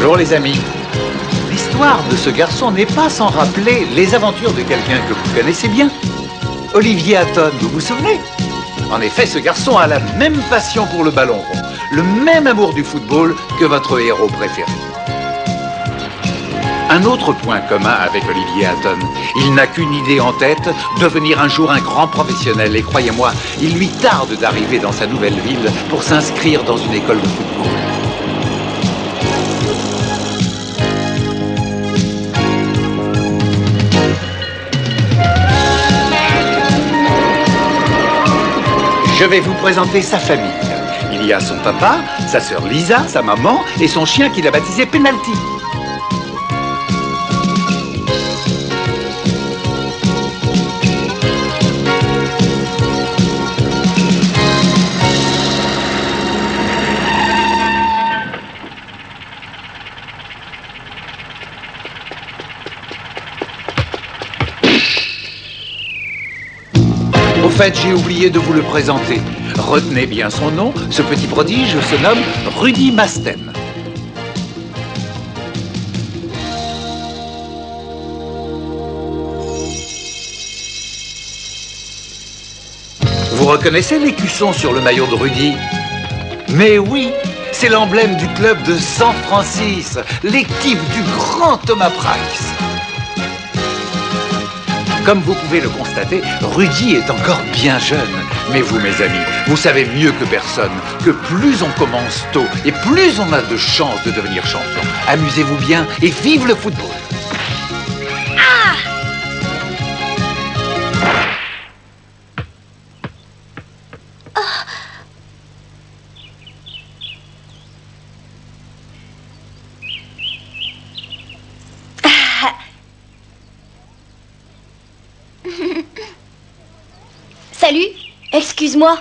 Bonjour les amis. L'histoire de ce garçon n'est pas sans rappeler les aventures de quelqu'un que vous connaissez bien. Olivier Hatton, vous vous souvenez? En effet, ce garçon a la même passion pour le ballon rond, le même amour du football que votre héros préféré. Un autre point commun avec Olivier Hatton, il n'a qu'une idée en tête, devenir un jour un grand professionnel. Et croyez-moi, il lui tarde d'arriver dans sa nouvelle ville pour s'inscrire dans une école de football. Je vais vous présenter sa famille. Il y a son papa, sa sœur Lisa, sa maman et son chien qu'il a baptisé Penalty. Au fait, j'ai oublié de vous le présenter. Retenez bien son nom, ce petit prodige se nomme Rudy Mastem. Vous reconnaissez l'écusson sur le maillot de Rudy? Mais oui, c'est l'emblème du club de San Francisco, l'équipe du grand Thomas Price. Comme vous pouvez le constater, Rudy est encore bien jeune. Mais vous, mes amis, vous savez mieux que personne que plus on commence tôt et plus on a de chances de devenir champion. Amusez-vous bien et vive le football! Ah! Oh. Salut, excuse-moi,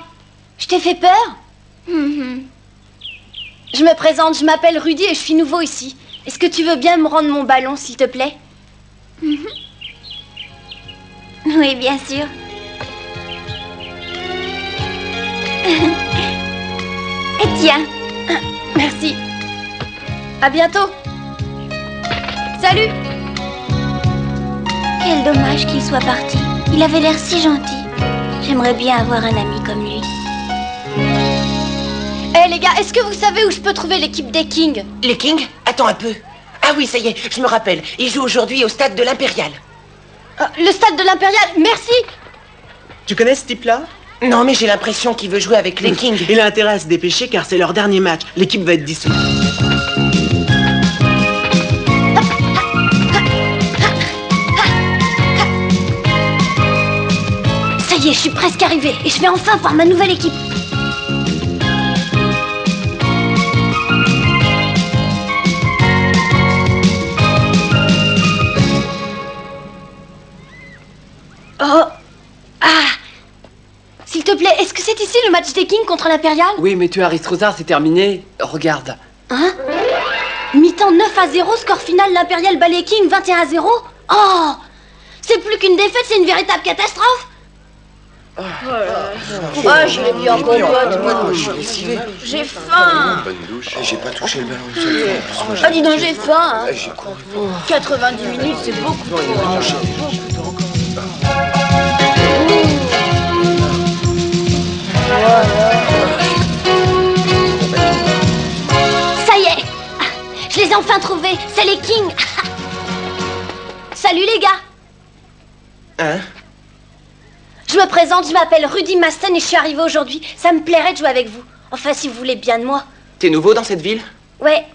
je t'ai fait peur? Je me présente, je m'appelle Rudy et je suis nouveau ici. Est-ce que tu veux bien me rendre mon ballon, s'il te plaît? Oui, bien sûr. Et tiens, merci. À bientôt. Salut. Quel dommage qu'il soit parti. Il avait l'air si gentil. J'aimerais bien avoir un ami comme lui. Eh les gars, est-ce que vous savez où je peux trouver l'équipe des Kings? Les Kings? Attends un peu. Ah oui, ça y est, je me rappelle. Ils jouent aujourd'hui au stade de l'Impérial. Le stade de l'Impérial, merci. Tu connais ce type-là? Non, mais j'ai l'impression qu'il veut jouer avec les Kings. Il a intérêt à se dépêcher car c'est leur dernier match. L'équipe va être dissoute. Ça y est, je suis presque arrivée et je vais enfin voir ma nouvelle équipe. Oh. Ah. S'il te plaît, est-ce que c'est ici le match des Kings contre l'Impérial? Oui, mais tu as Aristrozar, c'est terminé. Regarde. Hein? Mi-temps 9-0, score final, l'Impérial bat les Kings 21-0. Oh! C'est plus qu'une défaite, c'est une véritable catastrophe. Je l'ai mis en compote. J'ai faim. J'ai pas touché le ballon une seule fois. Ah, dis donc, j'ai faim. Hein. J'ai couru. 90 minutes, c'est beaucoup trop. Ça y est, je les ai enfin trouvés. C'est les Kings. Salut les gars. Hein? Je me présente, je m'appelle Rudy Maston et je suis arrivée aujourd'hui. Ça me plairait de jouer avec vous. Enfin, si vous voulez bien de moi. T'es nouveau dans cette ville? Ouais,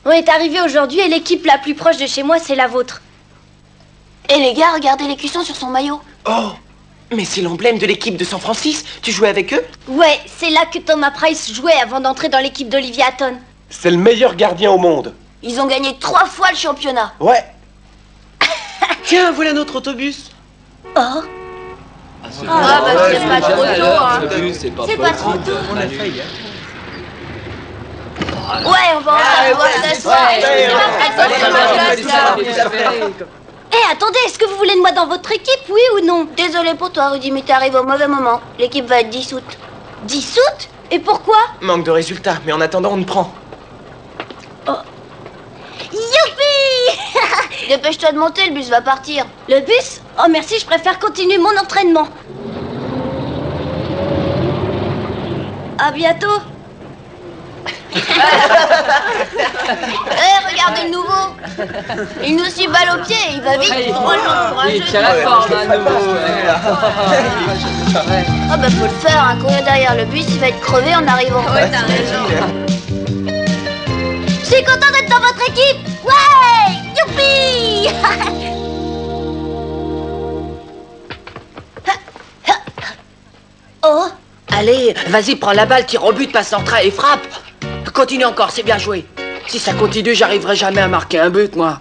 on est arrivé aujourd'hui et l'équipe la plus proche de chez moi, c'est la vôtre. Et les gars, regardez l'écusson sur son maillot. Oh! Mais c'est l'emblème de l'équipe de San Francisco. Tu jouais avec eux? Ouais, c'est là que Thomas Price jouait avant d'entrer dans l'équipe d'Olivier Hatton. C'est le meilleur gardien au monde. Ils ont gagné 3 fois le championnat. Ouais. Tiens, voilà notre autobus. Oh. C'est pas trop tôt, hein. C'est pas trop tôt. On a failli. Ouais, on va en voir ça se Eh, attendez, est-ce que vous voulez de moi dans votre équipe, oui ou non? Désolé pour toi, Rudy, mais t'arrives au mauvais moment. L'équipe va être dissoute. Dissoute? Et pourquoi? Manque de résultats, mais en attendant, on te prend. Dépêche-toi de monter, le bus va partir. Le bus? Oh merci, je préfère continuer mon entraînement. À bientôt. Regardez le nouveau. Il nous suit balle au pied, il va vite. Il tient la forme, à nouveau. Ah bah faut le faire, hein. Courir derrière le bus, il va être crevé en arrivant. Ouais, t'as raison. Je suis content d'être dans votre équipe. Ouais, youpi. Oh. Allez, vas-y, prends la balle, tire au but, passe central et frappe. Continue encore, c'est bien joué. Si ça continue, j'arriverai jamais à marquer un but, moi.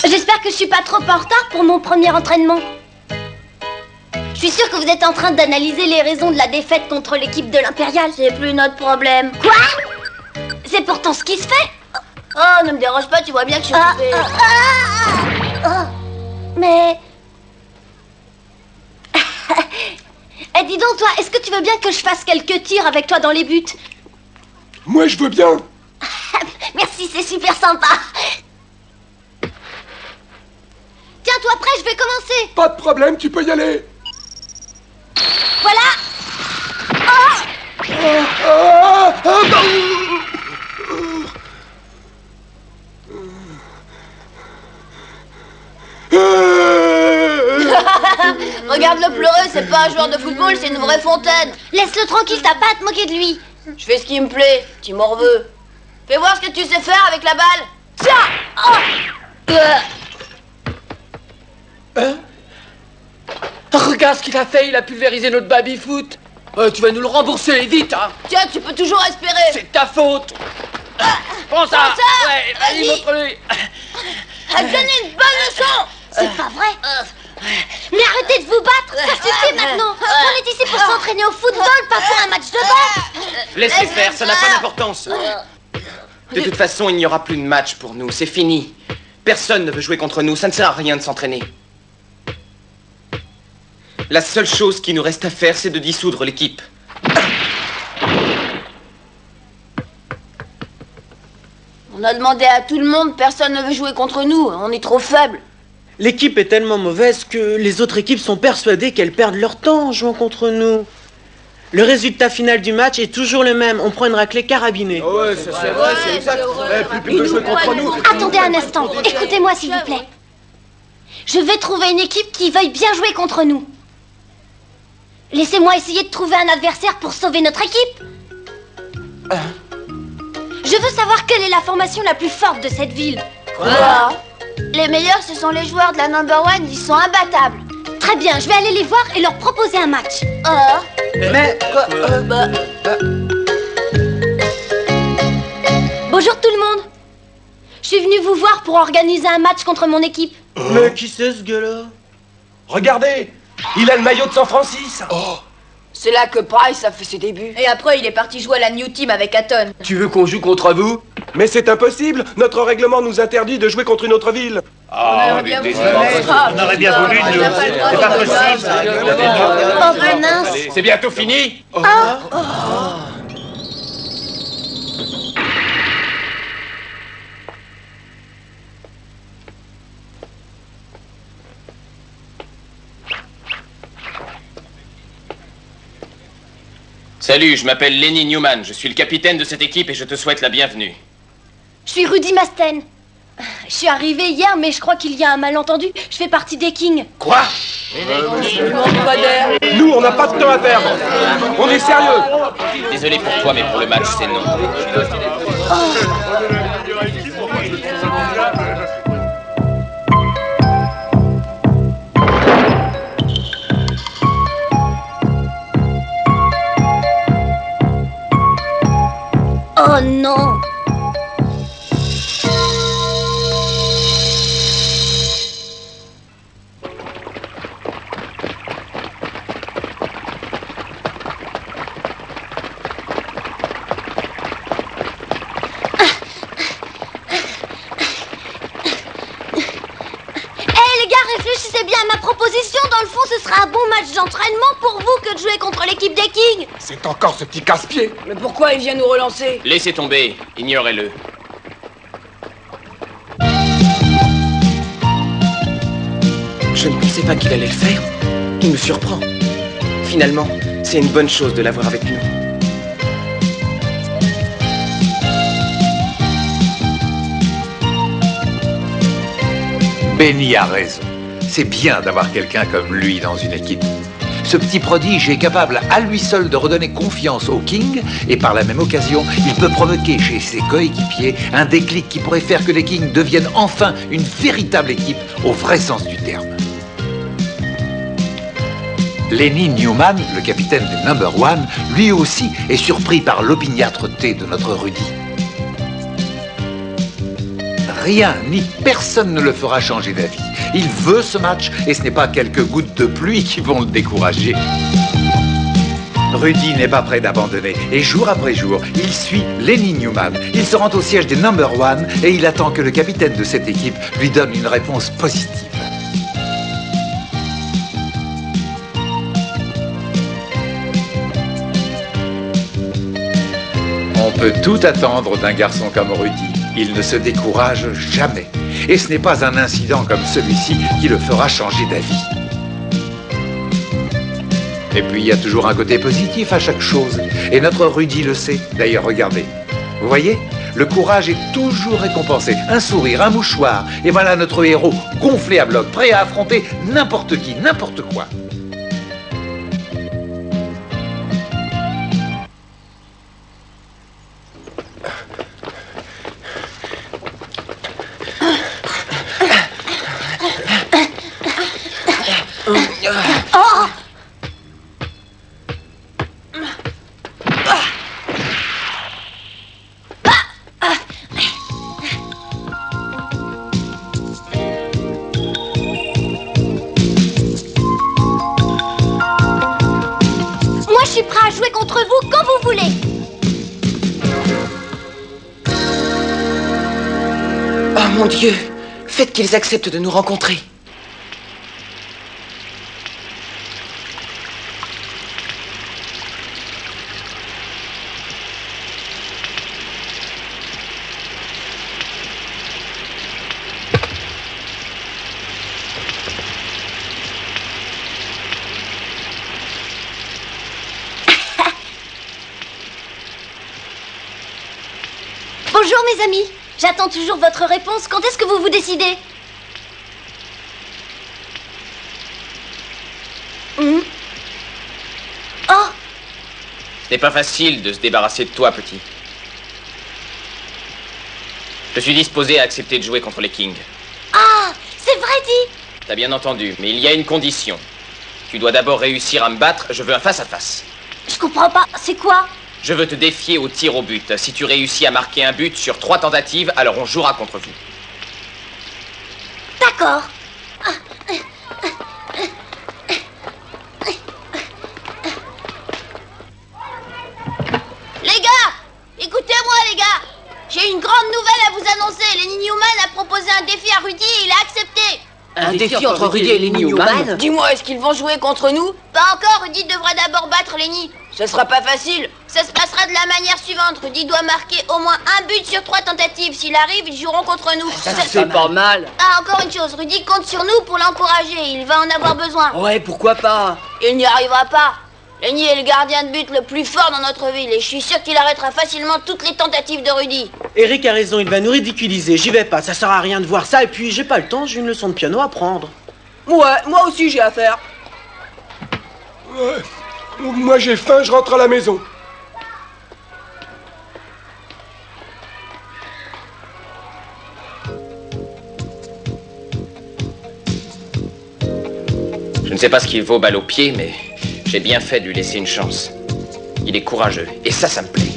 J'espère que je suis pas trop en retard pour mon premier entraînement. Je suis sûre que vous êtes en train d'analyser les raisons de la défaite contre l'équipe de l'Impérial. C'est plus notre problème. Quoi? C'est pourtant ce qui se fait. Oh, ne me dérange pas, tu vois bien que je suis occupée. Mais... Eh, dis donc, toi, est-ce que tu veux bien que je fasse quelques tirs avec toi dans les buts? Moi, je veux bien. Merci, c'est super sympa. Tiens-toi prêt, je vais commencer. Pas de problème, tu peux y aller. Voilà. Regarde-le pleurer, c'est pas un joueur de football, c'est une vraie fontaine. Laisse-le tranquille, t'as pas à te moquer de lui. Je fais ce qui me plaît, petit morveux. Fais voir ce que tu sais faire avec la balle. Tiens. Regarde ce qu'il a fait, il a pulvérisé notre baby-foot. Tu vas nous le rembourser, vite, hein. Tiens, tu peux toujours espérer. C'est ta faute. Prends ça. Ouais, vas-y, Vas-y. montre-lui. Donne une bonne leçon. C'est pas vrai. Mais arrêtez de vous battre, ça suffit maintenant. On est ici pour s'entraîner au football, pas pour un match de boxe. Laissez faire, ça n'a pas d'importance. De toute façon, il n'y aura plus de match pour nous, c'est fini. Personne ne veut jouer contre nous, ça ne sert à rien de s'entraîner. La seule chose qui nous reste à faire, c'est de dissoudre l'équipe. On a demandé à tout le monde, personne ne veut jouer contre nous, on est trop faibles. L'équipe est tellement mauvaise que les autres équipes sont persuadées qu'elles perdent leur temps en jouant contre nous. Le résultat final du match est toujours le même. On prend une raclée carabinée. Ouais, ça c'est vrai, c'est exact. Plus de jouer contre nous. Attendez un instant, écoutez-moi s'il vous plaît. Je vais trouver une équipe qui veuille bien jouer contre nous. Laissez-moi essayer de trouver un adversaire pour sauver notre équipe. Je veux savoir quelle est la formation la plus forte de cette ville. Quoi? Les meilleurs, ce sont les joueurs de la number one, ils sont imbattables. Très bien, je vais aller les voir et leur proposer un match. Mais... Bonjour tout le monde. Je suis venue vous voir pour organiser un match contre mon équipe. Mais qui c'est ce gars-là? Regardez, il a le maillot de San Francisco. C'est là que Price a fait ses débuts. Et après, il est parti jouer à la New Team avec Hatton. Tu veux qu'on joue contre vous? Mais c'est impossible. Notre règlement nous interdit de jouer contre une autre ville. On aurait bien voulu, nous. C'est pas possible. Oh ben mince. C'est bientôt fini. Salut, je m'appelle Lenny Newman, je suis le capitaine de cette équipe et je te souhaite la bienvenue. Je suis Rudy Masten. Je suis arrivée hier, mais je crois qu'il y a un malentendu. Je fais partie des Kings. Quoi? Nous, on n'a pas de temps à perdre. On est sérieux. Désolé pour toi, mais pour le match, c'est non. Oh non. proposition, dans le fond, ce sera un bon match d'entraînement pour vous que de jouer contre l'équipe des Kings. C'est encore ce petit casse-pied. Mais pourquoi il vient nous relancer? Laissez tomber, ignorez-le. Je ne pensais pas qu'il allait le faire. Il me surprend. Finalement, c'est une bonne chose de l'avoir avec nous. Benny a raison. C'est bien d'avoir quelqu'un comme lui dans une équipe. Ce petit prodige est capable à lui seul de redonner confiance aux Kings et par la même occasion, il peut provoquer chez ses coéquipiers un déclic qui pourrait faire que les Kings deviennent enfin une véritable équipe au vrai sens du terme. Lenny Newman, le capitaine des Number One, lui aussi est surpris par l'opiniâtreté de notre Rudy. Rien ni personne ne le fera changer d'avis. Il veut ce match et ce n'est pas quelques gouttes de pluie qui vont le décourager. Rudy n'est pas prêt d'abandonner et jour après jour, il suit Lenny Newman. Il se rend au siège des Number One et il attend que le capitaine de cette équipe lui donne une réponse positive. On peut tout attendre d'un garçon comme Rudy. Il ne se décourage jamais. Et ce n'est pas un incident comme celui-ci qui le fera changer d'avis. Et puis il y a toujours un côté positif à chaque chose. Et notre Rudy le sait. D'ailleurs, regardez. Vous voyez ? Le courage est toujours récompensé. Un sourire, un mouchoir. Et voilà notre héros, gonflé à bloc, prêt à affronter n'importe qui, n'importe quoi. Je suis prêt à jouer contre vous quand vous voulez. Oh mon Dieu! Faites qu'ils acceptent de nous rencontrer. Bonjour mes amis. J'attends toujours votre réponse. Quand est-ce que vous vous décidez? Oh! Ce n'est pas facile de se débarrasser de toi, petit. Je suis disposé à accepter de jouer contre les Kings. Ah! C'est vrai dit! T'as bien entendu, mais il y a une condition. Tu dois d'abord réussir à me battre, je veux un face-à-face. Je comprends pas. C'est quoi? Je veux te défier au tir au but. Si tu réussis à marquer un but sur 3 tentatives, alors on jouera contre vous. D'accord. Les gars! Écoutez-moi, les gars! J'ai une grande nouvelle à vous annoncer. Lenny Newman a proposé un défi à Rudy et il a accepté. Un défi entre Rudy et Lenny Newman? Dis-moi, est-ce qu'ils vont jouer contre nous? Pas encore, Rudy devrait d'abord battre Lenny. Ce sera pas facile. Ça se passera de la manière suivante. Rudy doit marquer au moins un but sur 3 tentatives. S'il arrive, ils joueront contre nous. C'est pas mal. Ah, encore une chose, Rudy compte sur nous pour l'encourager. Il va en avoir besoin. Ouais, pourquoi pas? Il n'y arrivera pas. Lenny est le gardien de but le plus fort dans notre ville et je suis sûr qu'il arrêtera facilement toutes les tentatives de Rudy. Eric a raison, il va nous ridiculiser. J'y vais pas, ça sert à rien de voir ça. Et puis j'ai pas le temps, j'ai une leçon de piano à prendre. Ouais, moi aussi j'ai affaire. Ouais. Moi j'ai faim, je rentre à la maison. Je ne sais pas ce qu'il vaut balle au pied, mais j'ai bien fait de lui laisser une chance. Il est courageux, et ça me plaît.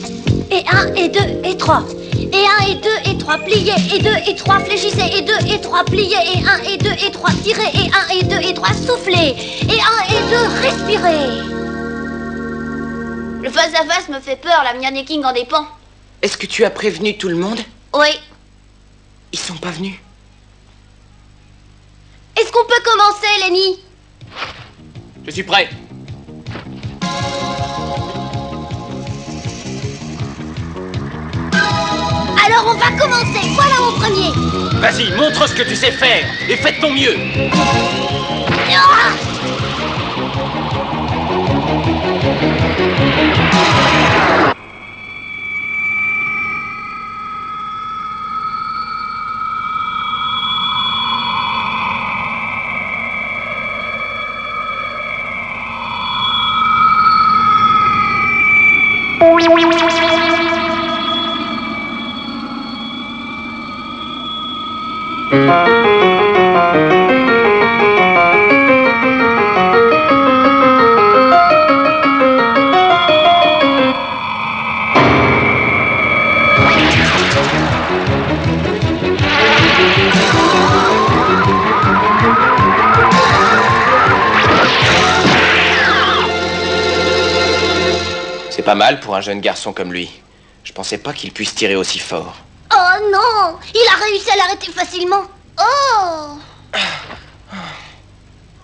Et 1, et 2, et 3. Et 1, et 2, et 3, pliez. Et 2, et 3, fléchissez. Et 2, et 3, pliez. Et 1, et 2, et 3, tirez. Et 1, et 2, et 3, soufflez. Et 1, et 2, respirez. Le face-à-face me fait peur, l'avenir des Kings en dépend. Est-ce que tu as prévenu tout le monde? Oui. Ils sont pas venus. Est-ce qu'on peut commencer, Lenny? Je suis prêt. Alors on va commencer. Voilà mon premier. Vas-y, montre ce que tu sais faire et fais de ton mieux. Ah! C'est pas mal pour un jeune garçon comme lui. Je pensais pas qu'il puisse tirer aussi fort. Oh non! Il a réussi à l'arrêter facilement. Oh!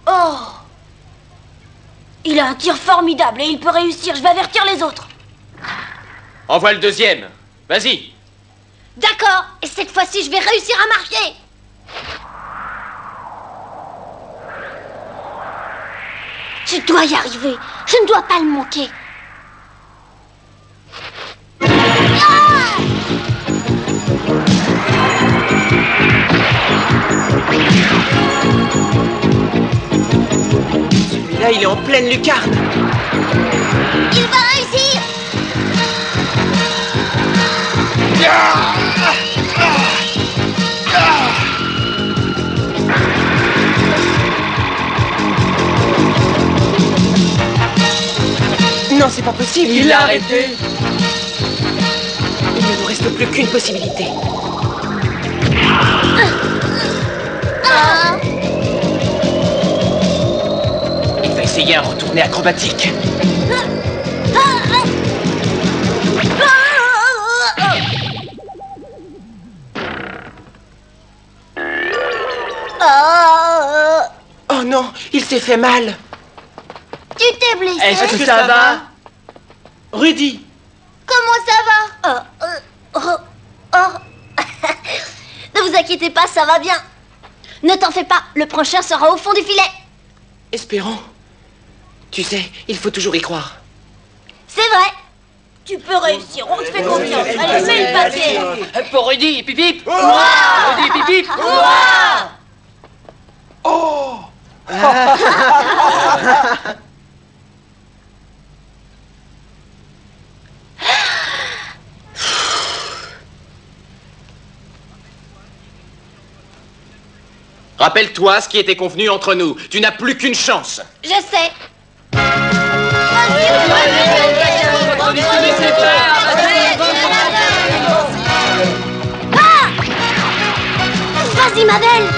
Oh! Il a un tir formidable et il peut réussir. Je vais avertir les autres. Envoie le deuxième. Vas-y. D'accord. Et cette fois-ci, je vais réussir à marquer. Je dois y arriver. Je ne dois pas le manquer. Celui-là, il est en pleine lucarne. Il va réussir. Non, c'est pas possible. Il l'a arrêté. Il ne nous reste plus qu'une possibilité. Ah! Il va essayer un retourné acrobatique. Oh non, il s'est fait mal. Tu t'es blessé? Est-ce que ça va? Rudy. Comment ça va? Ne vous inquiétez pas, ça va bien. Ne t'en fais pas, le prochain sera au fond du filet. Espérons. Tu sais, il faut toujours y croire. C'est vrai. Tu peux réussir, on te fait confiance. Allez, mets le paquet. Pour Rudy, pip pip. Ouah! Rudy, pip pip. Ouah! Rappelle-toi ce qui était convenu entre nous. Tu n'as plus qu'une chance. Je sais. Ah! Vas-y, ma belle.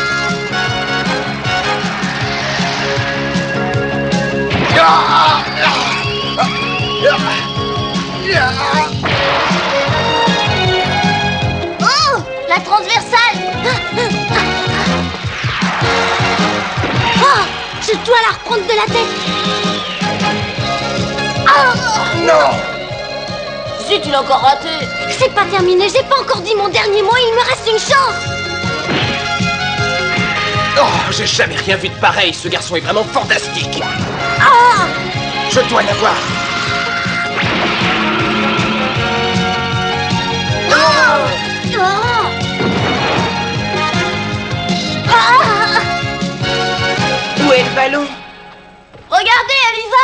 Oh, la transversale. Oh, je dois la reprendre de la tête. Oh, Non! Si, tu l'as encore raté. c'est pas terminé, j'ai pas encore dit mon dernier mot, il me reste une chance. Oh, j'ai jamais rien vu de pareil. Ce garçon est vraiment fantastique. Ah! Je dois l'avoir. Oh! Oh! Ah! Où est le ballon? Regardez, elle y va.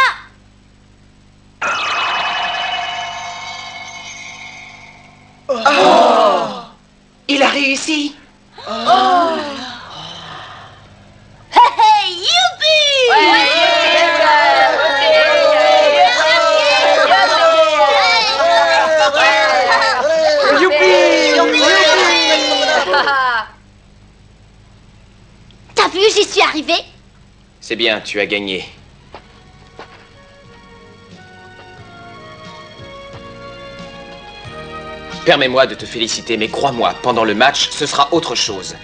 Il a réussi. Hey, youpi! T'as vu, j'y suis arrivée. C'est bien, tu as gagné. Permets-moi de te féliciter, mais crois-moi, pendant le match, ce sera autre chose.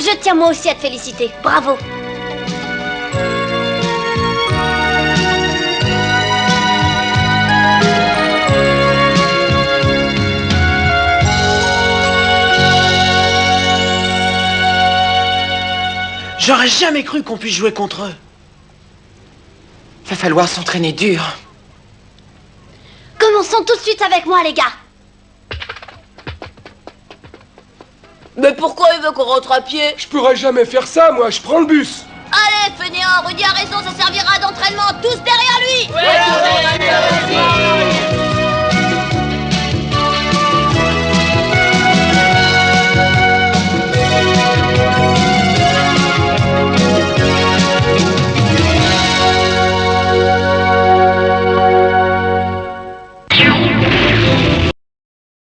Je tiens moi aussi à te féliciter. Bravo. J'aurais jamais cru qu'on puisse jouer contre eux. Va falloir s'entraîner dur. Commençons tout de suite avec moi, les gars. Mais pourquoi il veut qu'on rentre à pied? Je pourrais jamais faire ça, moi, je prends le bus. Allez, fainéant, Rudy a raison, ça servira d'entraînement. Tous derrière